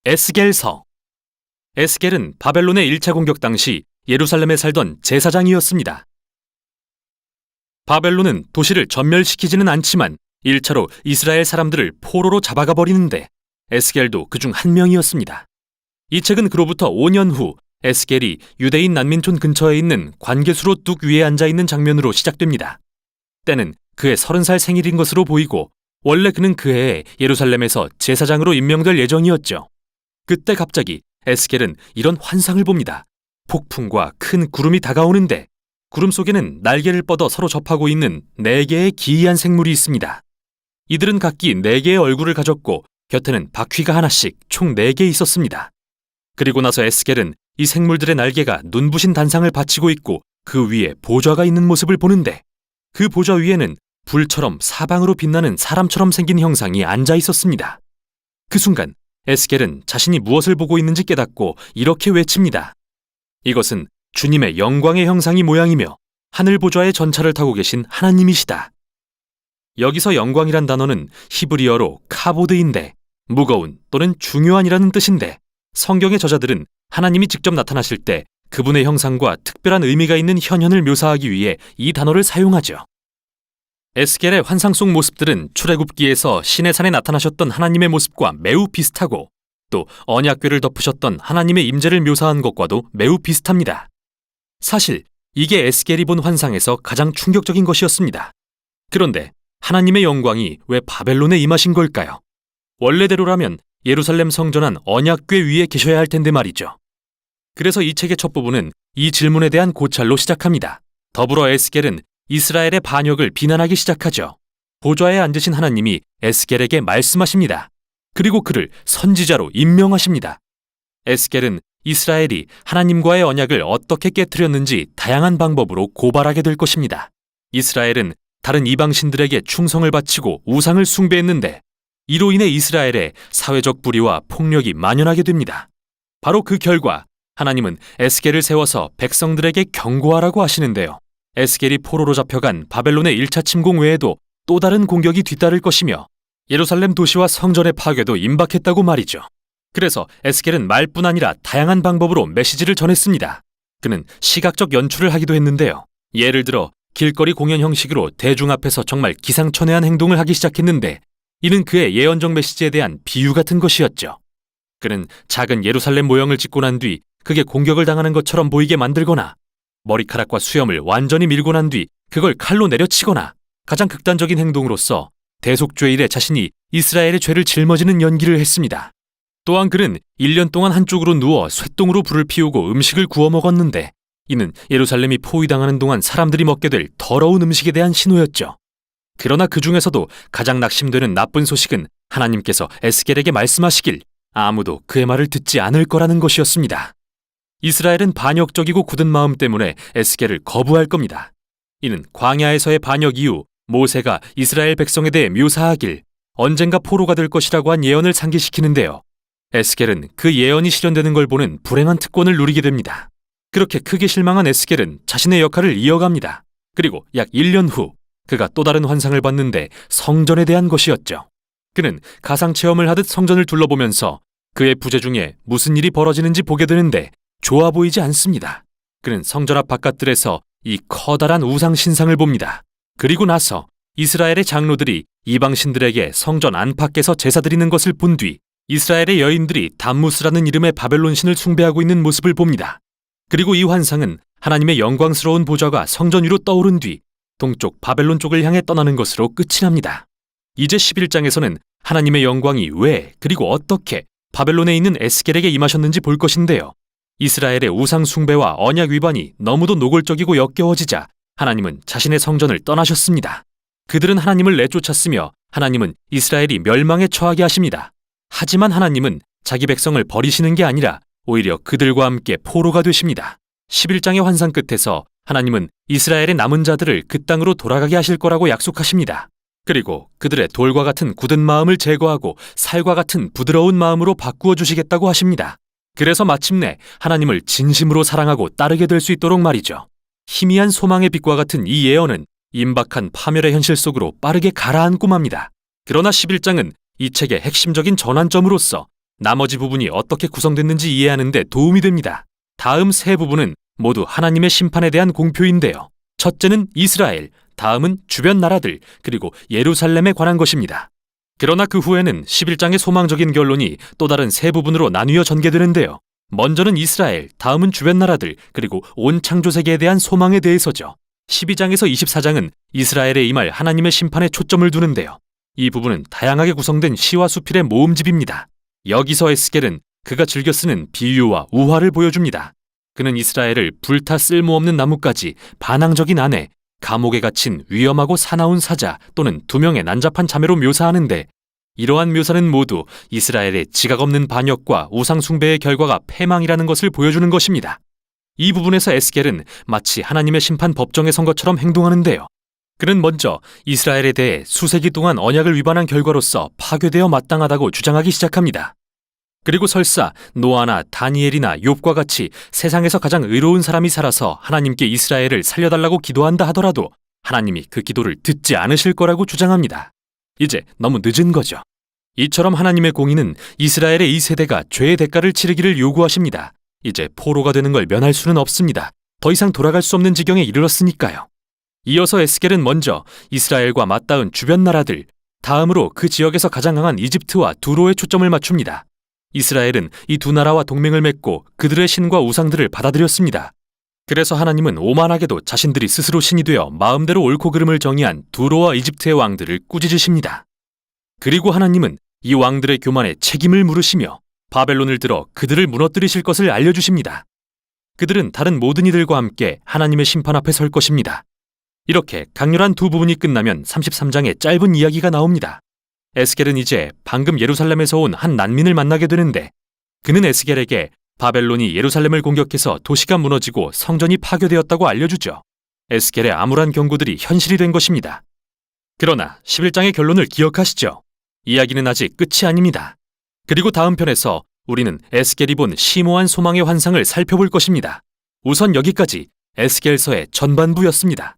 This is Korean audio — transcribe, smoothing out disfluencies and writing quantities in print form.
에스겔서. 에스겔은 바벨론의 1차 공격 당시 예루살렘에 살던 제사장이었습니다. 바벨론은 도시를 전멸시키지는 않지만 1차로 이스라엘 사람들을 포로로 잡아가 버리는데 에스겔도 그중 한 명이었습니다. 이 책은 그로부터 5년 후 에스겔이 유대인 난민촌 근처에 있는 관계수로 뚝 위에 앉아있는 장면으로 시작됩니다. 때는 그의 30살 생일인 것으로 보이고 원래 그는 그 해에 예루살렘에서 제사장으로 임명될 예정이었죠. 그때 갑자기 에스겔은 이런 환상을 봅니다. 폭풍과 큰 구름이 다가오는데 구름 속에는 날개를 뻗어 서로 접하고 있는 4개의 기이한 생물이 있습니다. 이들은 각기 4개의 얼굴을 가졌고 곁에는 바퀴가 하나씩 총 4개 있었습니다. 그리고 나서 에스겔은 이 생물들의 날개가 눈부신 단상을 받치고 있고 그 위에 보좌가 있는 모습을 보는데 그 보좌 위에는 불처럼 사방으로 빛나는 사람처럼 생긴 형상이 앉아 있었습니다. 그 순간 에스겔은 자신이 무엇을 보고 있는지 깨닫고 이렇게 외칩니다. 이것은 주님의 영광의 형상이 모양이며 하늘 보좌의 전차를 타고 계신 하나님이시다. 여기서 영광이란 단어는 히브리어로 카보드인데 무거운 또는 중요한이라는 뜻인데 성경의 저자들은 하나님이 직접 나타나실 때 그분의 형상과 특별한 의미가 있는 현현을 묘사하기 위해 이 단어를 사용하죠. 에스겔의 환상 속 모습들은 출애굽기에서 시내산에 나타나셨던 하나님의 모습과 매우 비슷하고 또 언약궤를 덮으셨던 하나님의 임재를 묘사한 것과도 매우 비슷합니다. 사실 이게 에스겔이 본 환상에서 가장 충격적인 것이었습니다. 그런데 하나님의 영광이 왜 바벨론에 임하신 걸까요? 원래대로라면 예루살렘 성전 안 언약궤 위에 계셔야 할 텐데 말이죠. 그래서 이 책의 첫 부분은 이 질문에 대한 고찰로 시작합니다. 더불어 에스겔은 이스라엘의 반역을 비난하기 시작하죠. 보좌에 앉으신 하나님이 에스겔에게 말씀하십니다. 그리고 그를 선지자로 임명하십니다. 에스겔은 이스라엘이 하나님과의 언약을 어떻게 깨트렸는지 다양한 방법으로 고발하게 될 것입니다. 이스라엘은 다른 이방신들에게 충성을 바치고 우상을 숭배했는데 이로 인해 이스라엘의 사회적 불의와 폭력이 만연하게 됩니다. 바로 그 결과 하나님은 에스겔을 세워서 백성들에게 경고하라고 하시는데요. 에스겔이 포로로 잡혀간 바벨론의 1차 침공 외에도 또 다른 공격이 뒤따를 것이며 예루살렘 도시와 성전의 파괴도 임박했다고 말이죠. 그래서 에스겔은 말뿐 아니라 다양한 방법으로 메시지를 전했습니다. 그는 시각적 연출을 하기도 했는데요. 예를 들어 길거리 공연 형식으로 대중 앞에서 정말 기상천외한 행동을 하기 시작했는데 이는 그의 예언적 메시지에 대한 비유 같은 것이었죠. 그는 작은 예루살렘 모형을 짓고 난 뒤 그게 공격을 당하는 것처럼 보이게 만들거나 머리카락과 수염을 완전히 밀고 난 뒤 그걸 칼로 내려치거나 가장 극단적인 행동으로서 대속죄일에 자신이 이스라엘의 죄를 짊어지는 연기를 했습니다. 또한 그는 1년 동안 한쪽으로 누워 쇠똥으로 불을 피우고 음식을 구워 먹었는데 이는 예루살렘이 포위당하는 동안 사람들이 먹게 될 더러운 음식에 대한 신호였죠. 그러나 그 중에서도 가장 낙심되는 나쁜 소식은 하나님께서 에스겔에게 말씀하시길 아무도 그의 말을 듣지 않을 거라는 것이었습니다. 이스라엘은 반역적이고 굳은 마음 때문에 에스겔을 거부할 겁니다. 이는 광야에서의 반역 이후 모세가 이스라엘 백성에 대해 묘사하길 언젠가 포로가 될 것이라고 한 예언을 상기시키는데요. 에스겔은 그 예언이 실현되는 걸 보는 불행한 특권을 누리게 됩니다. 그렇게 크게 실망한 에스겔은 자신의 역할을 이어갑니다. 그리고 약 1년 후 그가 또 다른 환상을 봤는데 성전에 대한 것이었죠. 그는 가상체험을 하듯 성전을 둘러보면서 그의 부재 중에 무슨 일이 벌어지는지 보게 되는데 좋아 보이지 않습니다. 그는 성전 앞 바깥들에서 이 커다란 우상 신상을 봅니다. 그리고 나서 이스라엘의 장로들이 이방신들에게 성전 안팎에서 제사 드리는 것을 본 뒤 이스라엘의 여인들이 담무스라는 이름의 바벨론 신을 숭배하고 있는 모습을 봅니다. 그리고 이 환상은 하나님의 영광스러운 보좌가 성전 위로 떠오른 뒤 동쪽 바벨론 쪽을 향해 떠나는 것으로 끝이 납니다. 이제 11장에서는 하나님의 영광이 왜 그리고 어떻게 바벨론에 있는 에스겔에게 임하셨는지 볼 것인데요. 이스라엘의 우상 숭배와 언약 위반이 너무도 노골적이고 역겨워지자 하나님은 자신의 성전을 떠나셨습니다. 그들은 하나님을 내쫓았으며 하나님은 이스라엘이 멸망에 처하게 하십니다. 하지만 하나님은 자기 백성을 버리시는 게 아니라 오히려 그들과 함께 포로가 되십니다. 11장의 환상 끝에서 하나님은 이스라엘의 남은 자들을 그 땅으로 돌아가게 하실 거라고 약속하십니다. 그리고 그들의 돌과 같은 굳은 마음을 제거하고 살과 같은 부드러운 마음으로 바꾸어 주시겠다고 하십니다. 그래서 마침내 하나님을 진심으로 사랑하고 따르게 될 수 있도록 말이죠. 희미한 소망의 빛과 같은 이 예언은 임박한 파멸의 현실 속으로 빠르게 가라앉고 맙니다. 그러나 11장은 이 책의 핵심적인 전환점으로서 나머지 부분이 어떻게 구성됐는지 이해하는 데 도움이 됩니다. 다음 세 부분은 모두 하나님의 심판에 대한 공표인데요. 첫째는 이스라엘, 다음은 주변 나라들, 그리고 예루살렘에 관한 것입니다. 그러나 그 후에는 11장의 소망적인 결론이 또 다른 세 부분으로 나뉘어 전개되는데요. 먼저는 이스라엘, 다음은 주변 나라들, 그리고 온 창조세계에 대한 소망에 대해서죠. 12장에서 24장은 이스라엘에 임할 하나님의 심판에 초점을 두는데요. 이 부분은 다양하게 구성된 시와 수필의 모음집입니다. 여기서 에스겔은 그가 즐겨 쓰는 비유와 우화를 보여줍니다. 그는 이스라엘을 불타 쓸모없는 나무까지 반항적인 아내, 감옥에 갇힌 위험하고 사나운 사자 또는 두 명의 난잡한 자매로 묘사하는데, 이러한 묘사는 모두 이스라엘의 지각 없는 반역과 우상 숭배의 결과가 패망이라는 것을 보여주는 것입니다. 이 부분에서 에스겔은 마치 하나님의 심판 법정에 선 것처럼 행동하는데요. 그는 먼저 이스라엘에 대해 수세기 동안 언약을 위반한 결과로서 파괴되어 마땅하다고 주장하기 시작합니다. 그리고 설사 노아나 다니엘이나 욥과 같이 세상에서 가장 의로운 사람이 살아서 하나님께 이스라엘을 살려달라고 기도한다 하더라도 하나님이 그 기도를 듣지 않으실 거라고 주장합니다. 이제 너무 늦은 거죠. 이처럼 하나님의 공의는 이스라엘의 이 세대가 죄의 대가를 치르기를 요구하십니다. 이제 포로가 되는 걸 면할 수는 없습니다. 더 이상 돌아갈 수 없는 지경에 이르렀으니까요. 이어서 에스겔은 먼저 이스라엘과 맞닿은 주변 나라들, 다음으로 그 지역에서 가장 강한 이집트와 두로에 초점을 맞춥니다. 이스라엘은 이 두 나라와 동맹을 맺고 그들의 신과 우상들을 받아들였습니다. 그래서 하나님은 오만하게도 자신들이 스스로 신이 되어 마음대로 옳고 그름을 정의한 두로와 이집트의 왕들을 꾸짖으십니다. 그리고 하나님은 이 왕들의 교만에 책임을 물으시며 바벨론을 들어 그들을 무너뜨리실 것을 알려주십니다. 그들은 다른 모든 이들과 함께 하나님의 심판 앞에 설 것입니다. 이렇게 강렬한 두 부분이 끝나면 33장의 짧은 이야기가 나옵니다. 에스겔은 이제 방금 예루살렘에서 온 한 난민을 만나게 되는데, 그는 에스겔에게 바벨론이 예루살렘을 공격해서 도시가 무너지고 성전이 파괴되었다고 알려주죠. 에스겔의 암울한 경고들이 현실이 된 것입니다. 그러나 11장의 결론을 기억하시죠? 이야기는 아직 끝이 아닙니다. 그리고 다음 편에서 우리는 에스겔이 본 심오한 소망의 환상을 살펴볼 것입니다. 우선 여기까지 에스겔서의 전반부였습니다.